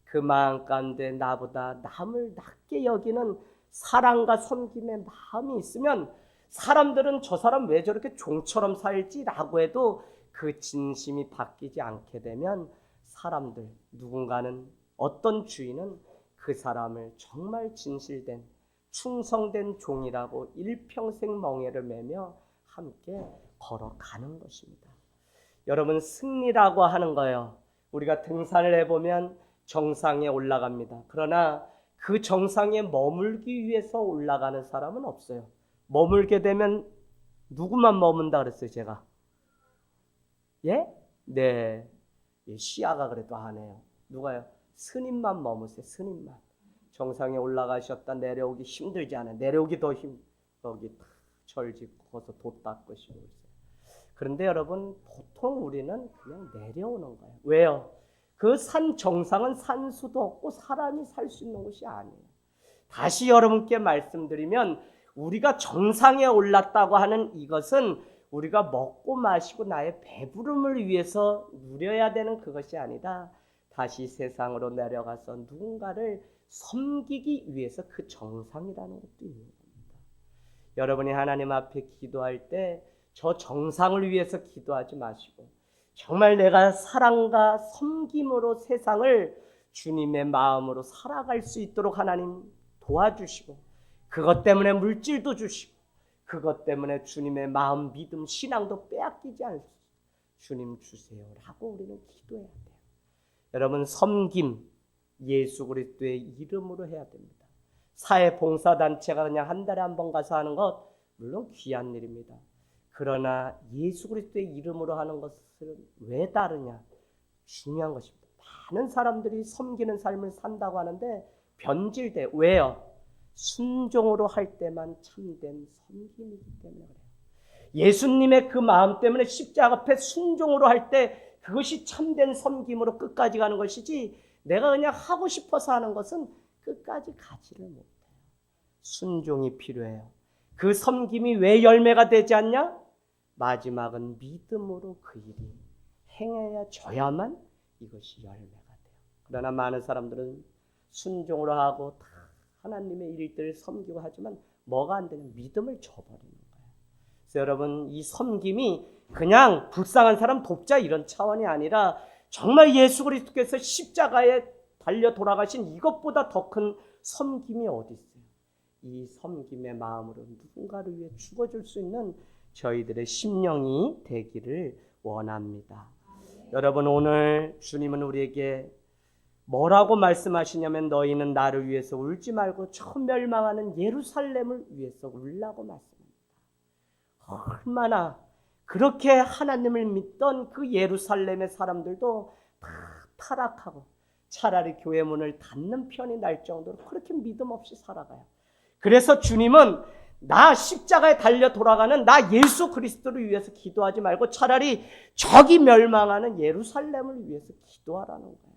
그 마음 가운데 나보다 남을 낮게 여기는 사랑과 섬김의 마음이 있으면 사람들은 저 사람 왜 저렇게 종처럼 살지라고 해도 그 진심이 바뀌지 않게 되면 사람들, 누군가는 어떤 주인은 그 사람을 정말 진실된 충성된 종이라고 일평생 멍에를 매며 함께 걸어가는 것입니다. 여러분, 승리라고 하는 거예요. 우리가 등산을 해보면 정상에 올라갑니다. 그러나 그 정상에 머물기 위해서 올라가는 사람은 없어요. 머물게 되면 누구만 머문다 그랬어요, 제가? 예? 네. 시아가 그래도 안 해요. 누가요? 스님만 머무세요, 스님만. 정상에 올라가셨다 내려오기 힘들지 않아요. 내려오기 더 거기 절 짓고 거기서 돛 닦으시고 있어요. 그런데 여러분, 보통 우리는 그냥 내려오는 거예요. 왜요? 그 산 정상은 산수도 없고 사람이 살 수 있는 곳이 아니에요. 다시 여러분께 말씀드리면 우리가 정상에 올랐다고 하는 이것은 우리가 먹고 마시고 나의 배부름을 위해서 누려야 되는 그것이 아니라 다시 세상으로 내려가서 누군가를 섬기기 위해서 그 정상이라는 것도 있는 겁니다. 여러분이 하나님 앞에 기도할 때 저 정상을 위해서 기도하지 마시고 정말 내가 사랑과 섬김으로 세상을 주님의 마음으로 살아갈 수 있도록 하나님 도와주시고 그것 때문에 물질도 주시고 그것 때문에 주님의 마음, 믿음, 신앙도 빼앗기지 않을 수 주님 주세요라고 우리는 기도해야 돼요. 여러분, 섬김 예수 그리스도의 이름으로 해야 됩니다. 사회봉사단체가 그냥 한 달에 한 번 가서 하는 것 물론 귀한 일입니다. 그러나 예수 그리스도의 이름으로 하는 것은 왜 다르냐? 중요한 것입니다. 많은 사람들이 섬기는 삶을 산다고 하는데 변질돼. 왜요? 순종으로 할 때만 참된 섬김이기 때문에 그래요. 예수님의 그 마음 때문에 십자가 앞에 순종으로 할 때 그것이 참된 섬김으로 끝까지 가는 것이지 내가 그냥 하고 싶어서 하는 것은 끝까지 가지를 못해요. 순종이 필요해요. 그 섬김이 왜 열매가 되지 않냐? 마지막은 믿음으로 그 일이 행해져야만 이것이 열매가 돼요. 그러나 많은 사람들은 순종으로 하고 다 하나님의 일들을 섬기고 하지만 뭐가 안 되냐? 믿음을 저버리는 거예요. 그래서 여러분, 이 섬김이 그냥 불쌍한 사람 돕자 이런 차원이 아니라 정말 예수 그리스도께서 십자가에 달려 돌아가신 이것보다 더 큰 섬김이 어디 있어요? 이 섬김의 마음으로 누군가를 위해 죽어줄 수 있는 저희들의 심령이 되기를 원합니다. 여러분, 오늘 주님은 우리에게 뭐라고 말씀하시냐면 너희는 나를 위해서 울지 말고 처음 멸망하는 예루살렘을 위해서 울라고 말씀합니다. 얼마나 그렇게 하나님을 믿던 그 예루살렘의 사람들도 다 타락하고 차라리 교회 문을 닫는 편이 날 정도로 그렇게 믿음 없이 살아가요. 그래서 주님은 나 십자가에 달려 돌아가는 나 예수 그리스도를 위해서 기도하지 말고 차라리 저기 멸망하는 예루살렘을 위해서 기도하라는 거예요.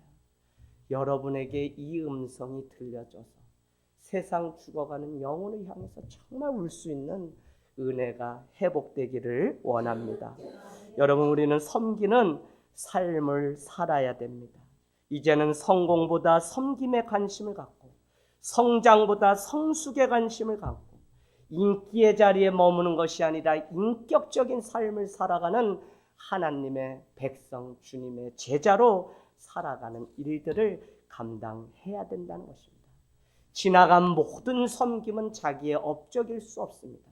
여러분에게 이 음성이 들려져서 세상 죽어가는 영혼을 향해서 정말 울 수 있는 은혜가 회복되기를 원합니다. 여러분, 우리는 섬기는 삶을 살아야 됩니다. 이제는 성공보다 섬김에 관심을 갖고 성장보다 성숙에 관심을 갖고 인기의 자리에 머무는 것이 아니라 인격적인 삶을 살아가는 하나님의 백성, 주님의 제자로 살아가는 일들을 감당해야 된다는 것입니다. 지나간 모든 섬김은 자기의 업적일 수 없습니다.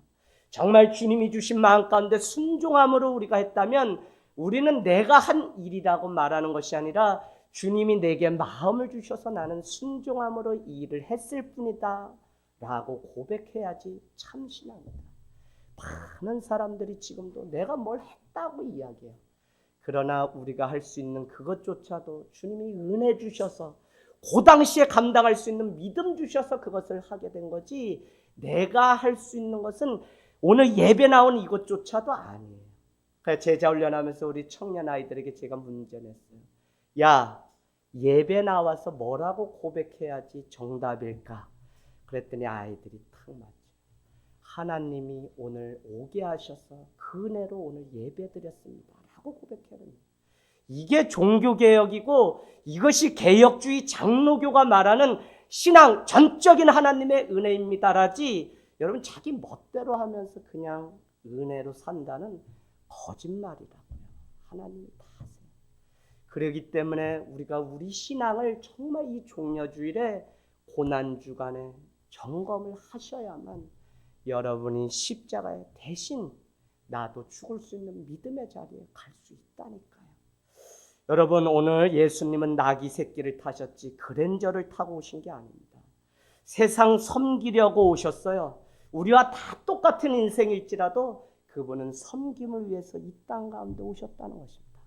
정말 주님이 주신 마음 가운데 순종함으로 우리가 했다면 우리는 내가 한 일이라고 말하는 것이 아니라 주님이 내게 마음을 주셔서 나는 순종함으로 이 일을 했을 뿐이다 라고 고백해야지 참 신앙이다. 많은 사람들이 지금도 내가 뭘 했다고 이야기해요. 그러나 우리가 할 수 있는 그것조차도 주님이 은혜 주셔서 그 당시에 감당할 수 있는 믿음 주셔서 그것을 하게 된 거지, 내가 할 수 있는 것은 오늘 예배 나온 이것조차도 아니에요. 그래서 제자 훈련하면서 우리 청년 아이들에게 제가 문제 냈어요. 야, 예배 나와서 뭐라고 고백해야지 정답일까? 그랬더니 아이들이 탁 맞죠. 하나님이 오늘 오게 하셔서 그 은혜로 오늘 예배 드렸습니다 라고 고백해야 됩니다. 이게 종교개혁이고 이것이 개혁주의 장로교가 말하는 신앙 전적인 하나님의 은혜입니다라지, 여러분 자기 멋대로 하면서 그냥 은혜로 산다는 거짓말이라고요. 하나님이 다 하세요. 그렇기 때문에 우리가 우리 신앙을 정말 이 종려주일에 고난주간에 점검을 하셔야만 여러분이 십자가에 대신 나도 죽을 수 있는 믿음의 자리에 갈 수 있다니까요. 여러분, 오늘 예수님은 나귀 새끼를 타셨지 그랜저를 타고 오신 게 아닙니다. 세상 섬기려고 오셨어요. 우리와 다 똑같은 인생일지라도 그분은 섬김을 위해서 이 땅 가운데 오셨다는 것입니다.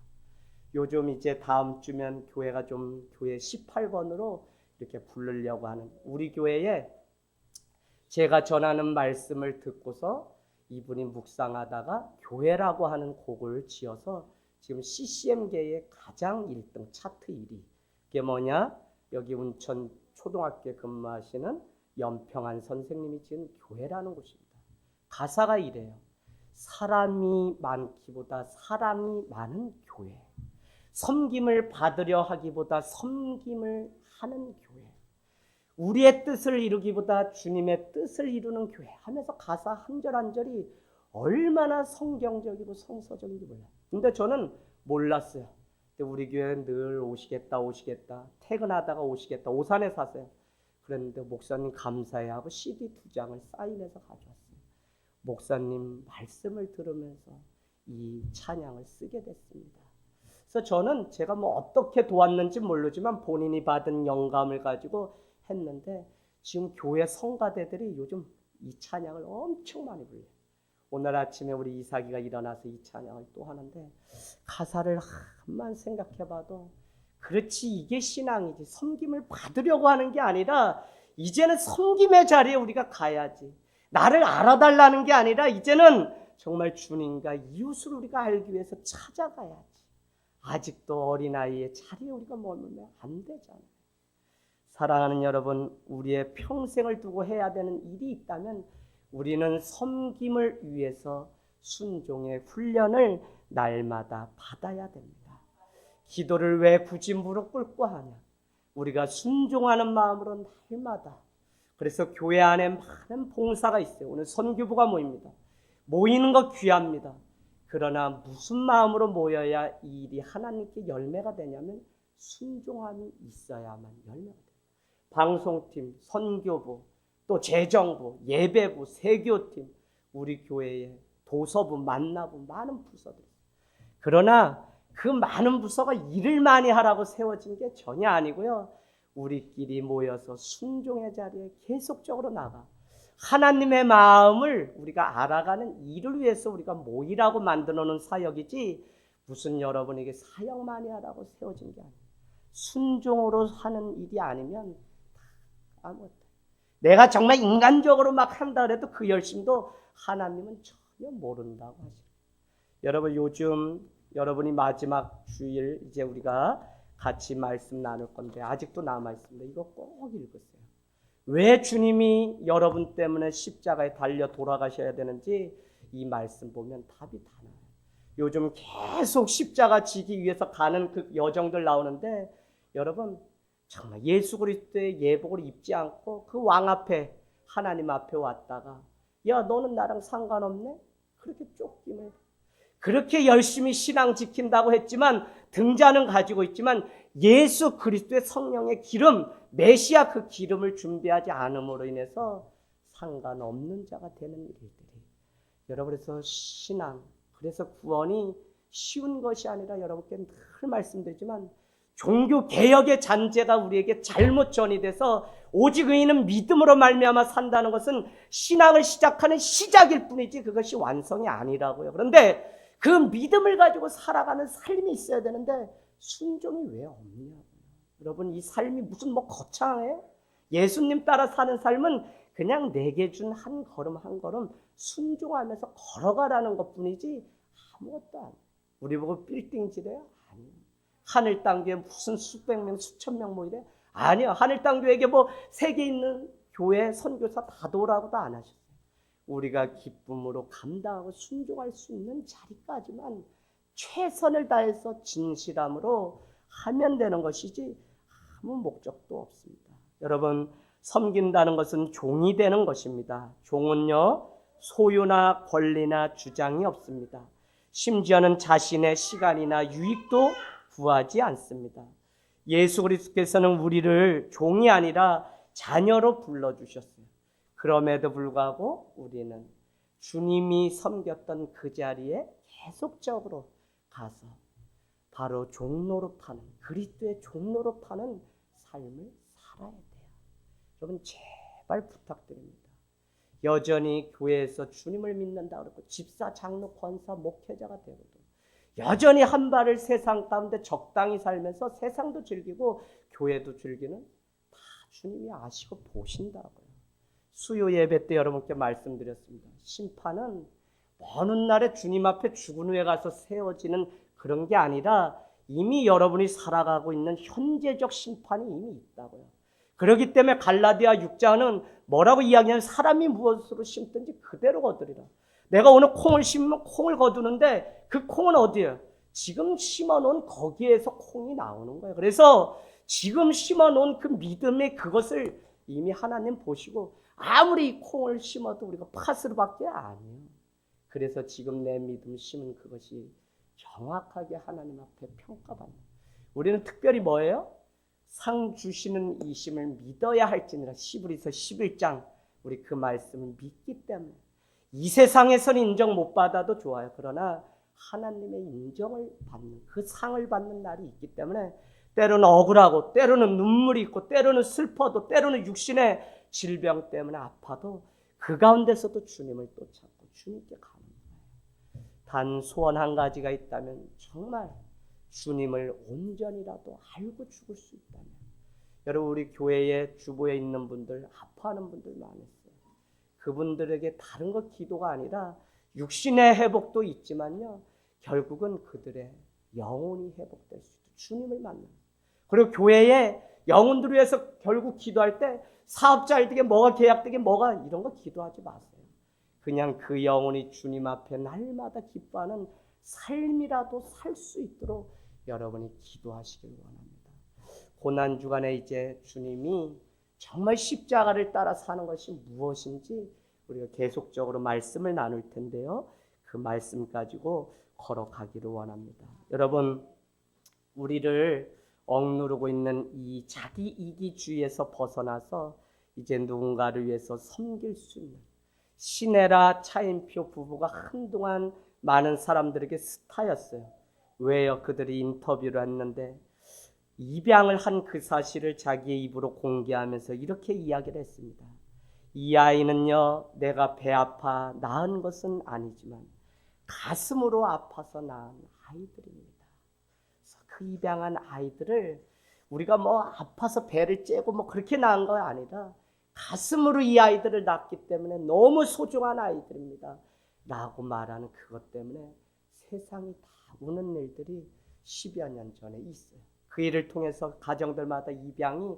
요즘 이제 다음 주면 교회가 좀 교회 18번으로 이렇게 부르려고 하는, 우리 교회에 제가 전하는 말씀을 듣고서 이분이 묵상하다가 교회라고 하는 곡을 지어서 지금 CCM계의 가장 1등 차트 1위. 그게 뭐냐? 여기 운천 초등학교에 근무하시는 연평한 선생님이 지은 교회라는 곳입니다. 가사가 이래요. 사람이 많기보다 사람이 많은 교회. 섬김을 받으려 하기보다 섬김을 하는 교회. 우리의 뜻을 이루기보다 주님의 뜻을 이루는 교회 하면서 가사 한 절 한 절이 얼마나 성경적이고 성서적인지 몰라요. 근데 저는 몰랐어요. 근데 우리 교회는 늘 오시겠다 퇴근하다가 오시겠다, 오산에 사세요. 그랬는데 목사님 감사해 하고 CD 2장을 사인해서 가져왔어요. 목사님 말씀을 들으면서 이 찬양을 쓰게 됐습니다. 그래서 저는 제가 뭐 어떻게 도왔는지 모르지만 본인이 받은 영감을 가지고 했는데, 지금 교회 성가대들이 요즘 이 찬양을 엄청 많이 불러요. 오늘 아침에 우리 이삭이가 일어나서 이 찬양을 또 하는데, 가사를 한만 생각해봐도 그렇지, 이게 신앙이지. 섬김을 받으려고 하는 게 아니라 이제는 섬김의 자리에 우리가 가야지. 나를 알아달라는 게 아니라 이제는 정말 주님과 이웃을 우리가 알기 위해서 찾아가야지. 아직도 어린아이의 자리에 우리가 머물면 안 되잖아요. 사랑하는 여러분, 우리의 평생을 두고 해야 되는 일이 있다면 우리는 섬김을 위해서 순종의 훈련을 날마다 받아야 됩니다. 기도를 왜 굳이 무릎 꿇고 하냐? 우리가 순종하는 마음으로 날마다. 그래서 교회 안에 많은 봉사가 있어요. 오늘 선교부가 모입니다. 모이는 거 귀합니다. 그러나 무슨 마음으로 모여야 이 일이 하나님께 열매가 되냐면 순종함이 있어야만 열매가 돼요. 방송팀, 선교부, 또 재정부, 예배부, 세교팀, 우리 교회에 도서부, 만나부, 많은 부서들. 그러나 그 많은 부서가 일을 많이 하라고 세워진 게 전혀 아니고요. 우리끼리 모여서 순종의 자리에 계속적으로 나가 하나님의 마음을 우리가 알아가는 일을 위해서 우리가 모이라고 만들어 놓은 사역이지, 무슨 여러분에게 사역 많이 하라고 세워진 게 아니에요. 순종으로 하는 일이 아니면 아무것도. 내가 정말 인간적으로 막 한다 그래도 그 열심도 하나님은 전혀 모른다고 하시죠. 여러분, 요즘 여러분이 마지막 주일 이제 우리가 같이 말씀 나눌 건데 아직도 남아 있습니다. 이거 꼭 읽으세요. 왜 주님이 여러분 때문에 십자가에 달려 돌아가셔야 되는지 이 말씀 보면 답이 다 나와요. 요즘 계속 십자가 지기 위해서 가는 그 여정들 나오는데, 여러분 정말 예수 그리스도의 예복을 입지 않고 그 왕 앞에, 하나님 앞에 왔다가 야 너는 나랑 상관없네? 그렇게 쫓기면 그렇게 열심히 신앙 지킨다고 했지만 등잔은 가지고 있지만 예수 그리스도의 성령의 기름, 메시아 그 기름을 준비하지 않음으로 인해서 상관없는 자가 되는 일들이. 여러분, 그래서 신앙, 그래서 구원이 쉬운 것이 아니라 여러분께 늘 말씀드리지만 종교 개혁의 잔재가 우리에게 잘못 전이돼서 오직 의인은 믿음으로 말미암아 산다는 것은 신앙을 시작하는 시작일 뿐이지 그것이 완성이 아니라고요. 그런데 그 믿음을 가지고 살아가는 삶이 있어야 되는데 순종이 왜 없냐고요. 여러분, 이 삶이 무슨 거창해? 예수님 따라 사는 삶은 그냥 내게 준 한 걸음 한 걸음 순종하면서 걸어가라는 것뿐이지 아무것도 아니에요. 우리 보고 빌딩지래요? 아니에요. 하늘 땅 교회 무슨 수백 명, 수천 명 모이래? 아니요. 하늘 땅 교회에 세계 있는 교회 선교사 다 도라고도 안 하셨어요. 우리가 기쁨으로 감당하고 순종할 수 있는 자리까지만 최선을 다해서 진실함으로 하면 되는 것이지 아무 목적도 없습니다. 여러분, 섬긴다는 것은 종이 되는 것입니다. 종은요, 소유나 권리나 주장이 없습니다. 심지어는 자신의 시간이나 유익도 구하지 않습니다. 예수 그리스도께서는 우리를 종이 아니라 자녀로 불러주셨어요. 그럼에도 불구하고 우리는 주님이 섬겼던 그 자리에 계속적으로 가서 바로 종노릇하는, 그리스도의 종노릇하는 삶을 살아야 돼요. 여러분, 제발 부탁드립니다. 여전히 교회에서 주님을 믿는다 그러고 집사, 장로, 권사, 목회자가 되고도 여전히 한 발을 세상 가운데 적당히 살면서 세상도 즐기고 교회도 즐기는 다 주님이 아시고 보신다고요. 수요 예배 때 여러분께 말씀드렸습니다. 심판은 먼 날에 주님 앞에 죽은 후에 가서 세워지는 그런 게 아니라 이미 여러분이 살아가고 있는 현재적 심판이 이미 있다고요. 그렇기 때문에 갈라디아 6장은 뭐라고 이야기하냐면 사람이 무엇으로 심든지 그대로 거두리라. 내가 오늘 콩을 심으면 콩을 거두는데 그 콩은 어디예요? 지금 심어놓은 거기에서 콩이 나오는 거예요. 그래서 지금 심어놓은 그 믿음의 그것을 이미 하나님 보시고 아무리 콩을 심어도 우리가 팥으로밖에 아니에요. 그래서 지금 내 믿음 심은 그것이 정확하게 하나님 앞에 평가받는. 우리는 특별히 뭐예요? 상 주시는 이심을 믿어야 할지니라. 히브리서 11장 우리 그 말씀을 믿기 때문에 이 세상에서는 인정 못 받아도 좋아요. 그러나 하나님의 인정을 받는 그 상을 받는 날이 있기 때문에 때로는 억울하고 때로는 눈물이 있고 때로는 슬퍼도 때로는 육신의 질병 때문에 아파도 그 가운데서도 주님을 또 찾고 주님께 가는 거예요. 단 소원 한 가지가 있다면 정말 주님을 온전히라도 알고 죽을 수 있다면. 여러분, 우리 교회에 주보에 있는 분들, 아파하는 분들 많으세요. 그분들에게 다른 것 기도가 아니라 육신의 회복도 있지만요, 결국은 그들의 영혼이 회복될 수 있도록 주님을 만나는. 그리고 교회에 영혼들을 위해서 결국 기도할 때 사업 잘 되게 뭐가 계약되게 뭐가 이런 거 기도하지 마세요. 그냥 그 영혼이 주님 앞에 날마다 기뻐하는 삶이라도 살 수 있도록 여러분이 기도하시길 원합니다. 고난주간에 이제 주님이 정말 십자가를 따라 사는 것이 무엇인지 우리가 계속적으로 말씀을 나눌 텐데요. 그 말씀 가지고 걸어가기를 원합니다. 여러분, 우리를 억누르고 있는 이 자기 이기주의에서 벗어나서 이제 누군가를 위해서 섬길 수 있는 시네라 차인표 부부가 한동안 많은 사람들에게 스타였어요. 왜요? 그들이 인터뷰를 했는데 입양을 한 그 사실을 자기의 입으로 공개하면서 이렇게 이야기를 했습니다. 이 아이는요, 내가 배 아파 낳은 것은 아니지만 가슴으로 아파서 낳은 아이들입니다. 그래서 그 입양한 아이들을 우리가 아파서 배를 째고 그렇게 낳은 거 아니라 가슴으로 이 아이들을 낳기 때문에 너무 소중한 아이들입니다. 라고 말하는 그것 때문에 세상이 다 우는 일들이 10여 년 전에 있어요. 그 일을 통해서 가정들마다 입양이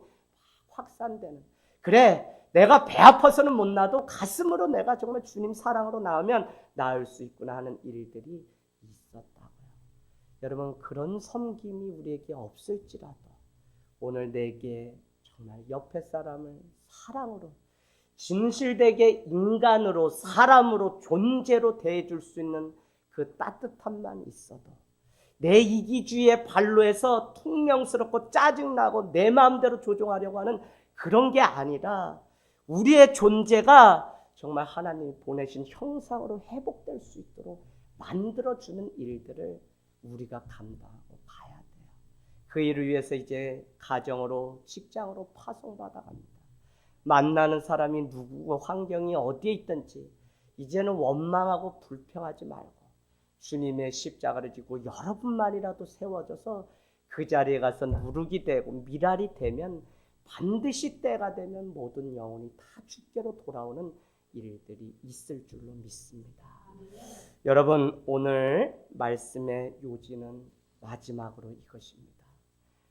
확산되는. 그래, 내가 배 아파서는 못 낳아도 가슴으로 내가 정말 주님 사랑으로 낳으면 낳을 수 있구나 하는 일들이 있었다고요. 여러분, 그런 섬김이 우리에게 없을지라도 오늘 내게 정말 옆에 사람을 사랑으로 진실되게 인간으로 사람으로 존재로 대해줄 수 있는 그 따뜻함만 있어도 내 이기주의의 발로해서 퉁명스럽고 짜증나고 내 마음대로 조종하려고 하는 그런 게 아니라 우리의 존재가 정말 하나님이 보내신 형상으로 회복될 수 있도록 만들어주는 일들을 우리가 감당하고 가야 돼요. 그 일을 위해서 이제 가정으로 직장으로 파송받아 갑니다. 만나는 사람이 누구고 환경이 어디에 있든지 이제는 원망하고 불평하지 말고 주님의 십자가를 지고 여러분만이라도 세워져서 그 자리에 가서 누룩이 되고 미랄이 되면 반드시 때가 되면 모든 영혼이 다 주께로 돌아오는 일들이 있을 줄로 믿습니다. 여러분, 오늘 말씀의 요지는 마지막으로 이것입니다.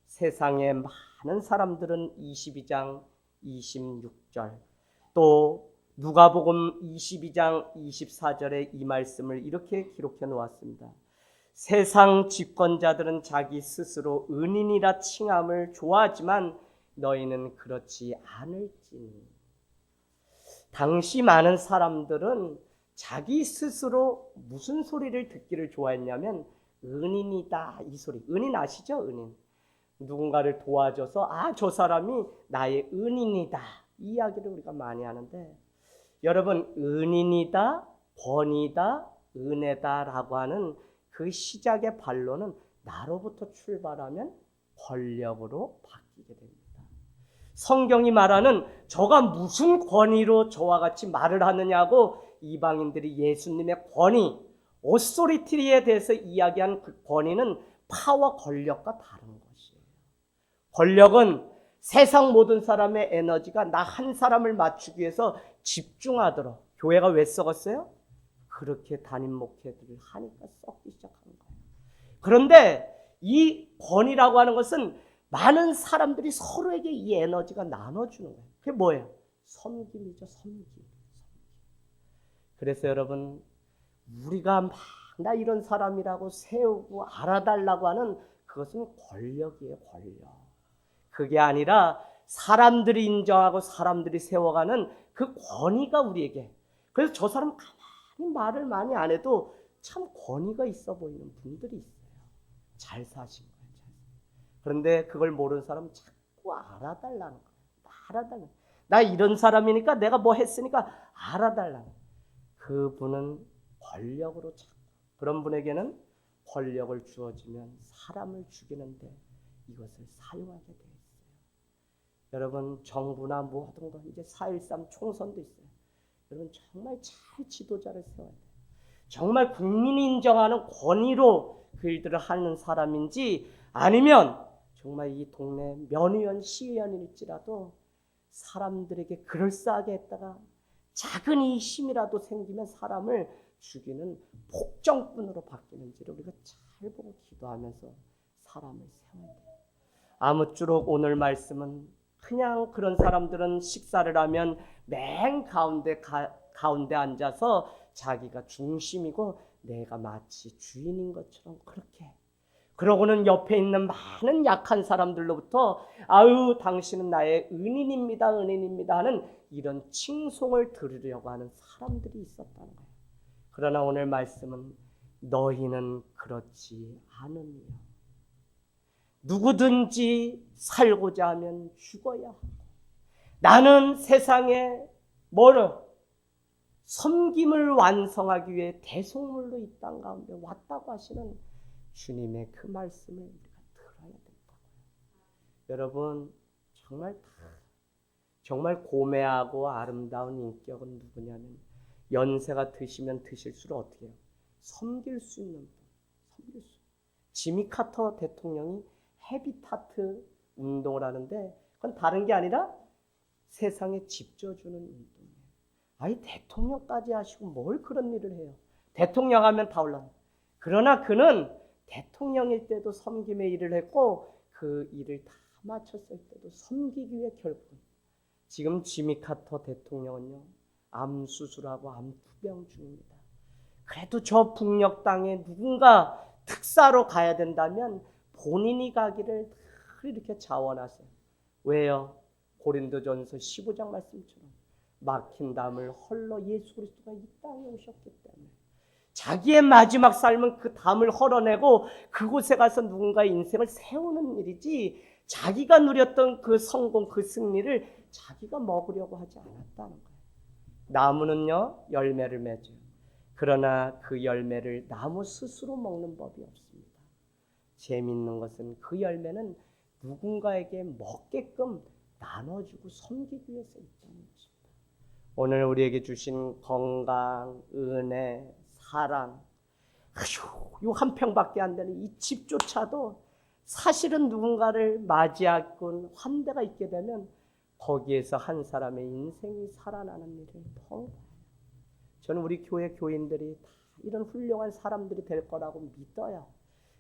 세상의 많은 사람들은 22장 26절 또 누가복음 22장 24절에 이 말씀을 이렇게 기록해 놓았습니다. 세상 집권자들은 자기 스스로 은인이라 칭함을 좋아하지만 너희는 그렇지 않을지니. 당시 많은 사람들은 자기 스스로 무슨 소리를 듣기를 좋아했냐면 은인이다 이 소리. 은인 아시죠? 은인. 누군가를 도와줘서 저 사람이 나의 은인이다 이 이야기를 우리가 많이 하는데 여러분 은인이다 권위다 은혜다라고 하는 그 시작의 반론은 나로부터 출발하면 권력으로 바뀌게 됩니다. 성경이 말하는 저가 무슨 권위로 저와 같이 말을 하느냐고 이방인들이 예수님의 권위, 오소리티에 대해서 이야기한 그 권위는 파워 권력과 다른 것이에요. 권력은 세상 모든 사람의 에너지가 나 한 사람을 맞추기 위해서 집중하도록. 교회가 왜 썩었어요? 그렇게 담임 목회들을 하니까 썩기 시작한 거예요. 그런데 이 권위라고 하는 것은 많은 사람들이 서로에게 이 에너지가 나눠주는 거예요. 그게 뭐예요? 섬김이죠. 섬김. 그래서 여러분 우리가 막 나 이런 사람이라고 세우고 알아달라고 하는 그것은 권력이에요. 권력. 그게 아니라 사람들이 인정하고 사람들이 세워가는 그 권위가 우리에게. 그래서 저 사람 가만히 말을 많이 안 해도 참 권위가 있어 보이는 분들이 있어요. 잘 사신 거예요. 그런데 그걸 모르는 사람은 자꾸 알아달라는 거예요. 알아달라는. 나 이런 사람이니까 내가 뭐 했으니까 알아달라는. 그분은 권력으로 자꾸. 그런 분에게는 권력을 주어지면 사람을 죽이는데 이것을 사용하게 되어 있어요. 여러분 정부나 모든 것 이제 4.13 총선도 있어요. 여러분 정말 잘 지도자를 세워야 돼요. 정말 국민이 인정하는 권위로 그 일들을 하는 사람인지 아니면 정말 이 동네 면의원, 시의원일지라도 사람들에게 그럴싸하게 했다가 작은 이심이라도 생기면 사람을 죽이는 폭정꾼으로 바뀌는지를 우리가 잘 보고 기도하면서 사람을 세워야 돼요. 아무쪼록 오늘 말씀은 그냥 그런 사람들은 식사를 하면 맨 가운데 앉아서 자기가 중심이고 내가 마치 주인인 것처럼 그렇게 그러고는 옆에 있는 많은 약한 사람들로부터 아유 당신은 나의 은인입니다 은인입니다 하는 이런 칭송을 들으려고 하는 사람들이 있었다는 거예요. 그러나 오늘 말씀은 너희는 그렇지 않으며 누구든지 살고자 하면 죽어야 하고 나는 세상에 섬김을 완성하기 위해 대속물로 이 땅 가운데 왔다고 하시는 주님의 그 말씀을 우리가 들어야 된다고요. 여러분 정말 고매하고 아름다운 인격은 누구냐면 연세가 드시면 드실수록 어떻게 해요? 섬길 수 있는 분. 섬길 수. 지미 카터 대통령이 헤비타트 운동을 하는데 그건 다른 게 아니라 세상에 집 져주는 운동이에요. 아니 대통령까지 하시고 뭘 그런 일을 해요. 대통령 하면 다 올라가요. 그러나 그는 대통령일 때도 섬김의 일을 했고 그 일을 다 마쳤을 때도 섬기기 위해 결국은 지금 지미 카터 대통령은요. 암 수술하고 암투병 중입니다. 그래도 저 북녘 땅에 누군가 특사로 가야 된다면 본인이 가기를 이렇게 자원하세요. 왜요? 고린도전서 15장 말씀처럼 막힌 담을 헐러 예수 그리스도가 이 땅에 오셨기 때문에 자기의 마지막 삶은 그 담을 헐어내고 그곳에 가서 누군가의 인생을 세우는 일이지, 자기가 누렸던 그 성공, 그 승리를 자기가 먹으려고 하지 않았다는 거예요. 나무는요, 열매를 맺어요. 그러나 그 열매를 나무 스스로 먹는 법이 없습니다. 재미있는 것은 그 열매는 누군가에게 먹게끔 나눠주고 섬기기 위해서 있다는 것입니다. 오늘 우리에게 주신 건강, 은혜, 사랑, 요 한 평밖에 안 되는 이 집조차도 사실은 누군가를 맞이하고 환대가 있게 되면 거기에서 한 사람의 인생이 살아나는 일을 더욱 봐요. 저는 우리 교회 교인들이 다 이런 훌륭한 사람들이 될 거라고 믿어요.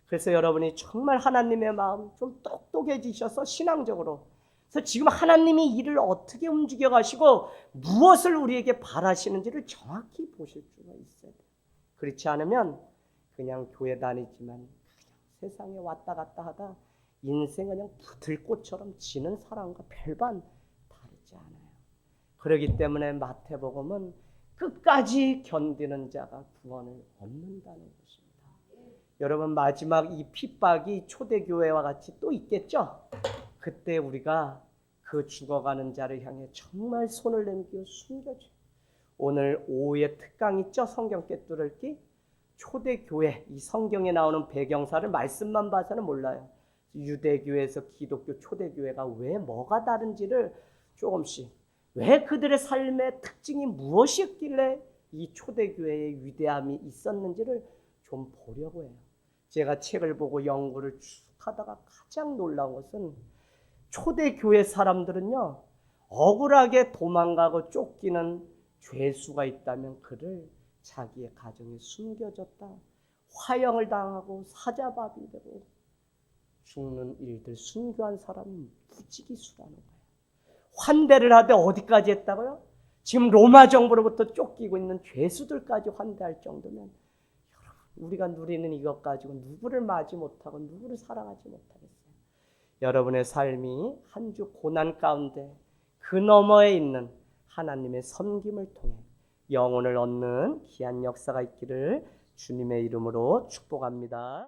그래서 여러분이 정말 하나님의 마음 좀 똑똑해지셔서 신앙적으로, 그래서 지금 하나님이 일을 어떻게 움직여 가시고 무엇을 우리에게 바라시는지를 정확히 보실 수가 있어야 돼요. 그렇지 않으면 그냥 교회 다니지만 그냥 세상에 왔다 갔다 하다 인생은 그냥 들꽃처럼 지는 사람과 별반 다르지 않아요. 그렇기 때문에 마태복음은 끝까지 견디는 자가 구원을 얻는다는 것입니다. 여러분, 마지막 이 핍박이 초대교회와 같이 또 있겠죠? 그때 우리가 그 죽어가는 자를 향해 정말 손을 내밀고 숨겨줘요. 오늘 오후에 특강 있죠? 성경 깨뚫기. 초대교회, 이 성경에 나오는 배경사를 말씀만 봐서는 몰라요. 유대교회에서 기독교 초대교회가 왜 뭐가 다른지를 조금씩, 왜 그들의 삶의 특징이 무엇이었길래 이 초대교회의 위대함이 있었는지를 좀 보려고 해요. 제가 책을 보고 연구를 쭉 하다가 가장 놀라운 것은 초대교회 사람들은요, 억울하게 도망가고 쫓기는 죄수가 있다면 그를 자기의 가정에 숨겨졌다, 화형을 당하고 사자밥이 되고 죽는 일들 순교한 사람이 무지기수라는 거예요. 환대를 하되 어디까지 했다고요? 지금 로마 정부로부터 쫓기고 있는 죄수들까지 환대할 정도면, 여러분, 우리가 누리는 이것 가지고 누구를 맞이 못하고 누구를 사랑하지 못하겠어요? 여러분의 삶이 한 주 고난 가운데 그 너머에 있는 하나님의 섬김을 통해 영혼을 얻는 귀한 역사가 있기를 주님의 이름으로 축복합니다.